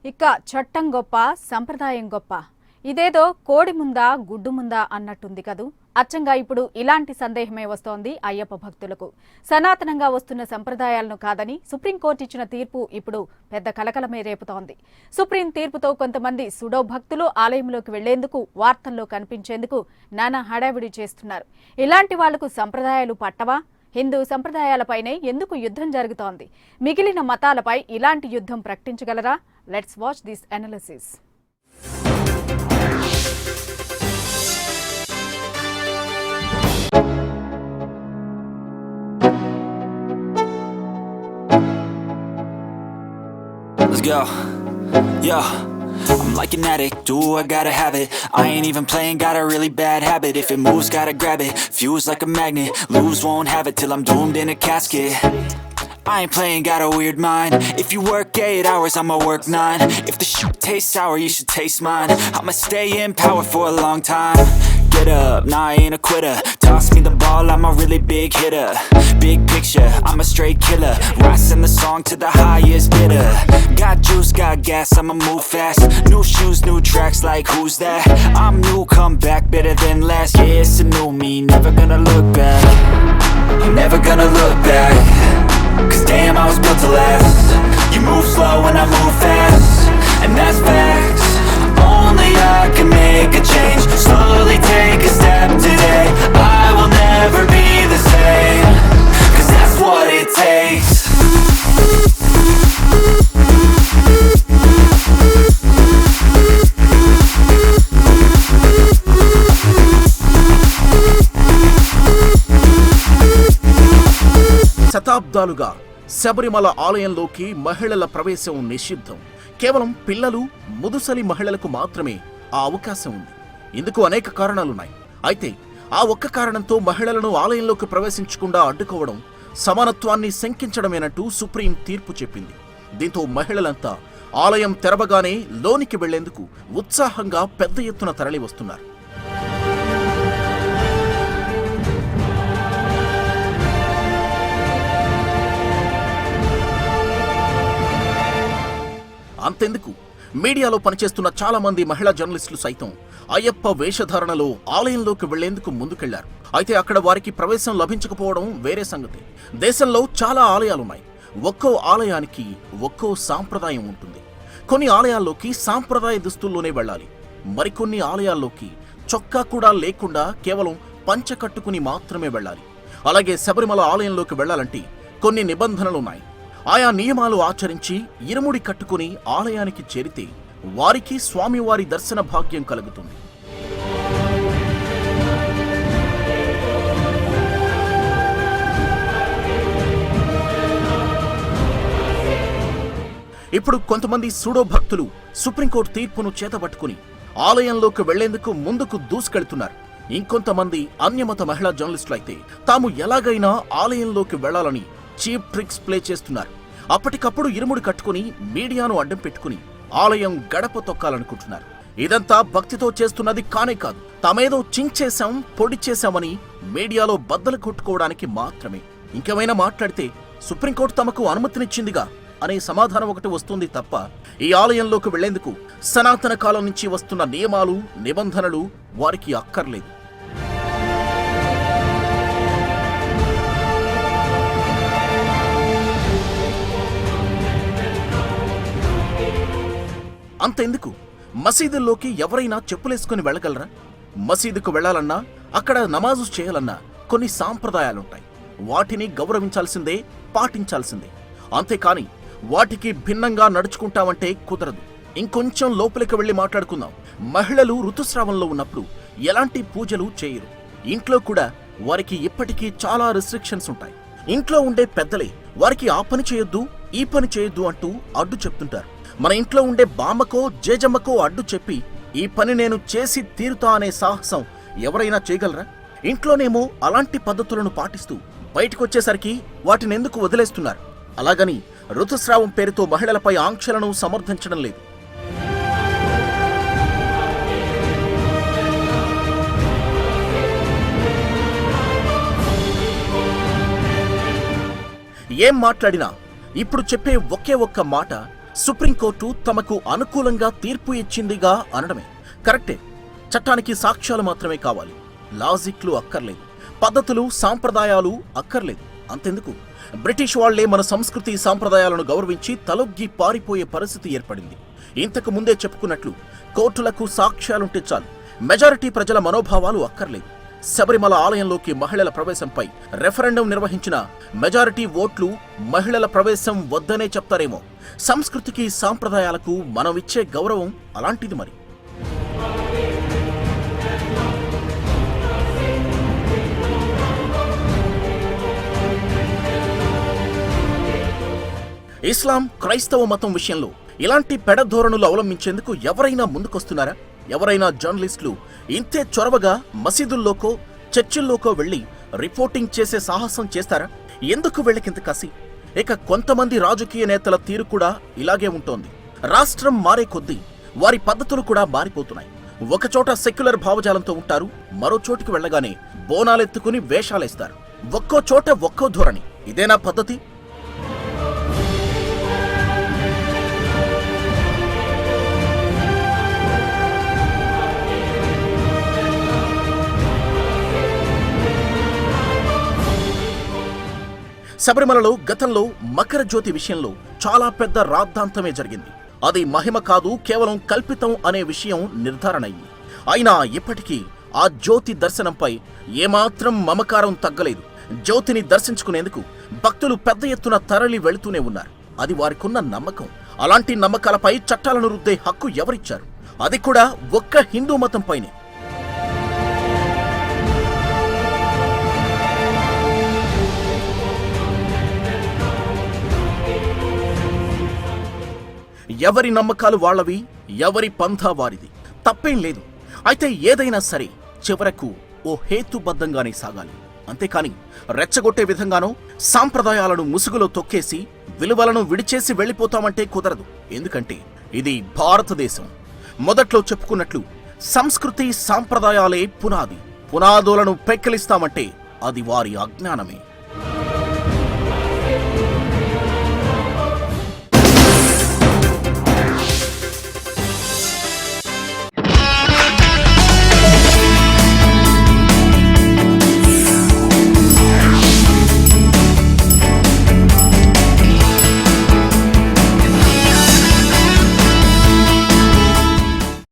ఇక చట్టం గొప్ప సంప్రదాయం గొప్ప ఇదేదో కోడి ముందా గుడ్డు ముందా అన్నట్టుంది కదూ. అచ్చంగా ఇప్పుడు ఇలాంటి సందేహమే వస్తోంది అయ్యప్ప భక్తులకు. సనాతనంగా వస్తున్న సంప్రదాయాలను కాదని సుప్రీంకోర్టు ఇచ్చిన తీర్పు ఇప్పుడు పెద్ద కలకలమే రేపుతోంది. సుప్రీం తీర్పుతో కొంతమంది సుడో భక్తులు ఆలయంలోకి వెళ్లేందుకు వార్తల్లో కనిపించేందుకు నానా హడావిడి చేస్తున్నారు. ఇలాంటి వాళ్లకు సంప్రదాయాలు పట్టవా? హిందూ సంప్రదాయాలపైనే ఎందుకు యుద్ధం జరుగుతోంది? మిగిలిన మతాలపై ఇలాంటి యుద్ధం ప్రకటించగలరా? Let's watch this analysis. Let's go. Yeah. I'm like an addict, do I gotta have it. I ain't even playing, got a really bad habit. If it moves, gotta grab it, fuse like a magnet. Lose, won't have it till I'm doomed in a casket. I ain't playing, got a weird mind. If you work 8 hours, I'ma work 9. If the shit tastes sour, you should taste mine. I'ma stay in power for a long time. Get up, nah I ain't a quitter. Toss me the ball, I'm a really big hitter. Big picture, I'm a straight killer. Rising the song to the highest bidder. Got juice, got gas, I'ma move fast. New shoes, new tracks, like who's that? I'm new, come back, better than last. Yeah, it's a new me, never gonna look back. Never gonna look back. Cause damn, I was built to last. You move slow and I move fast, and that's facts. Only I can make a change. Slowly take a step today. I will never be the same. Cause that's what it takes. శతాబ్దాలుగా శబరిమల ఆలయంలోకి మహిళల ప్రవేశం నిషిద్ధం. కేవలం పిల్లలు, ముదుసలి మహిళలకు మాత్రమే ఆ అవకాశం ఉంది. ఇందుకు అనేక కారణాలున్నాయి. అయితే ఆ ఒక్క కారణంతో మహిళలను ఆలయంలోకి ప్రవేశించకుండా అడ్డుకోవడం సమానత్వాన్ని శంకించడమేనంటూ సుప్రీం తీర్పు చెప్పింది. దీంతో మహిళలంతా ఆలయం తెరవగానే లోనికి వెళ్లేందుకు ఉత్సాహంగా పెద్ద ఎత్తున తరలి వస్తున్నారు. అంతెందుకు, మీడియాలో పనిచేస్తున్న చాలా మంది మహిళా జర్నలిస్టులు సైతం అయ్యప్ప వేషధారణలో ఆలయంలోకి వెళ్లేందుకు ముందుకెళ్లారు. అయితే అక్కడ వారికి ప్రవేశం లభించకపోవడం వేరే సంగతి. దేశంలో చాలా ఆలయాలున్నాయి. ఒక్కో ఆలయానికి ఒక్కో సాంప్రదాయం ఉంటుంది. కొన్ని ఆలయాల్లోకి సాంప్రదాయ దుస్తుల్లోనే వెళ్ళాలి. మరికొన్ని ఆలయాల్లోకి చొక్కా కూడా లేకుండా కేవలం పంచ కట్టుకుని మాత్రమే వెళ్ళాలి. అలాగే శబరిమల ఆలయంలోకి వెళ్లాలంటే కొన్ని నిబంధనలున్నాయి. ఆయా నియమాలు ఆచరించి ఇరుముడి కట్టుకుని ఆలయానికి చేరితే వారికి స్వామివారి దర్శన భాగ్యం కలుగుతుంది. ఇప్పుడు కొంతమంది సూడో భక్తులు సుప్రీంకోర్టు తీర్పును చేతబట్టుకుని ఆలయంలోకి వెళ్లేందుకు ముందుకు దూసుకెళ్తున్నారు. ఇంకొంతమంది అన్యమత మహిళా జర్నలిస్టులైతే తాము ఎలాగైనా ఆలయంలోకి వెళ్లాలని చీప్ ట్రిక్స్ ప్లే చేస్తున్నారు. అప్పటికప్పుడు ఇరుముడి కట్టుకుని మీడియాను అడ్డం పెట్టుకుని ఆలయం గడప తొక్కాలనుకుంటున్నారు. ఇదంతా భక్తితో చేస్తున్నది కానే కాదు. తామేదో చించేశాం, పొడి చేశామని మీడియాలో బద్దలు కొట్టుకోవడానికి మాత్రమే. ఇంకేమైనా మాట్లాడితే సుప్రీంకోర్టు తమకు అనుమతినిచ్చిందిగా అనే సమాధానం ఒకటి వస్తుంది తప్ప ఈ ఆలయంలోకి వెళ్లేందుకు సనాతన కాలం నుంచి వస్తున్న నియమాలు, నిబంధనలు వారికి అక్కర్లేదు. అంతెందుకు, మసీదుల్లోకి ఎవరైనా చెప్పులేసుకుని వెళ్ళగలరా? మసీదుకు వెళ్లాలన్నా, అక్కడ నమాజు చేయాలన్నా కొన్ని సాంప్రదాయాలుంటాయి. వాటిని గౌరవించాల్సిందే, పాటించాల్సిందే. అంతేకాని వాటికి భిన్నంగా నడుచుకుంటామంటే కుదరదు. ఇంకొంచెం లోపలికి వెళ్లి మాట్లాడుకుందాం. మహిళలు ఋతుస్రావంలో ఉన్నప్పుడు ఎలాంటి పూజలు చేయరు. ఇంట్లో కూడా వారికి ఇప్పటికీ చాలా రిస్ట్రిక్షన్స్ ఉంటాయి. ఇంట్లో ఉండే పెద్దలే వారికి ఆ పని చేయొద్దు, ఈ పని చేయొద్దు అంటూ అడ్డు చెప్తుంటారు. మన ఇంట్లో ఉండే బామ్మకో, జేజమ్మకో అడ్డు చెప్పి ఈ పని నేను చేసి తీరుతా అనే సాహసం ఎవరైనా చేయగలరా? ఇంట్లోనేమో అలాంటి పద్ధతులను పాటిస్తూ బయటకొచ్చేసరికి వాటినెందుకు వదిలేస్తున్నారు? అలాగని ఋతుస్రావం పేరుతో మహిళలపై ఆంక్షలను సమర్థించడం లేదు. ఏం మాట్లాడినా ఇప్పుడు చెప్పే ఒకే ఒక్క మాట సుప్రీంకోర్టు తమకు అనుకూలంగా తీర్పు ఇచ్చిందిగా అనడమే కరెక్టే. చట్టానికి సాక్ష్యాలు మాత్రమే కావాలి, లాజిక్లు అక్కర్లేదు, పద్ధతులు సాంప్రదాయాలు అక్కర్లేదు. అంతెందుకు, బ్రిటిష్ వాళ్లే మన సంస్కృతి సాంప్రదాయాలను గౌరవించి తలొగ్గి పారిపోయే పరిస్థితి ఏర్పడింది. ఇంతకు ముందే చెప్పుకున్నట్లు కోర్టులకు సాక్ష్యాలుంటే చాలు, మెజారిటీ ప్రజల మనోభావాలు అక్కర్లేదు. శబరిమల ఆలయంలోకి మహిళల ప్రవేశంపై రెఫరెండం నిర్వహించిన మెజారిటీ ఓట్లు మహిళల ప్రవేశం వద్దనే చెప్తారేమో. సంస్కృతికి సాంప్రదాయాలకు మనం ఇచ్చే గౌరవం అలాంటిది మరి. ఇస్లాం, క్రైస్తవ మతం విషయంలో ఇలాంటి పెడధోరణులు అవలంబించేందుకు ఎవరైనా ముందుకొస్తున్నారా? ఎవరైనా జర్నలిస్టులు ఇంతే చొరవగా మసీదుల్లోకో చర్చిల్లోకో వెళ్లి రిపోర్టింగ్ చేసే సాహసం చేస్తారా? ఎందుకు వీళ్ళకింత కసి? ఇక కొంతమంది రాజకీయ నేతల తీరు కూడా ఇలాగే ఉంటోంది. రాష్ట్రం మారే కొద్దీ వారి పద్ధతులు కూడా మారిపోతున్నాయి. ఒకచోట సెక్యులర్ భావజాలంతో ఉంటారు, మరో చోటికి వెళ్లగానే బోనాలెత్తుకుని వేషాలేస్తారు. ఒక్కో చోట ఒక్కో ధోరణి. ఇదేనా పద్ధతి? శబరిమలలో గతంలో మకర జ్యోతి విషయంలో చాలా పెద్ద రాద్ధాంతమే జరిగింది. అది మహిమ కాదు, కేవలం కల్పితం అనే విషయం నిర్ధారణ అయింది. అయినా ఇప్పటికీ ఆ జ్యోతి దర్శనంపై ఏమాత్రం మమకారం తగ్గలేదు. జ్యోతిని దర్శించుకునేందుకు భక్తులు పెద్ద ఎత్తున తరలి వెళుతూనే ఉన్నారు. అది వారికున్న నమ్మకం. అలాంటి నమ్మకాలపై చట్టాలను రుద్దే హక్కు ఎవరిచ్చారు? అది కూడా ఒక్క హిందూ మతంపైనే. ఎవరి నమ్మకాలు వాళ్లవి, ఎవరి పంథా వారిది. తప్పేం లేదు. అయితే ఏదైనా సరే చివరకు ఓ హేతుబద్ధంగానే సాగాలి. అంతేకాని రెచ్చగొట్టే విధంగానో సాంప్రదాయాలను ముసుగులో తొక్కేసి విలువలను విడిచేసి వెళ్లిపోతామంటే కుదరదు. ఎందుకంటే ఇది భారతదేశం. మొదట్లో చెప్పుకున్నట్లు సంస్కృతి సాంప్రదాయాలే పునాది. పునాదులను పెక్కిలిస్తామంటే అది వారి అజ్ఞానమే.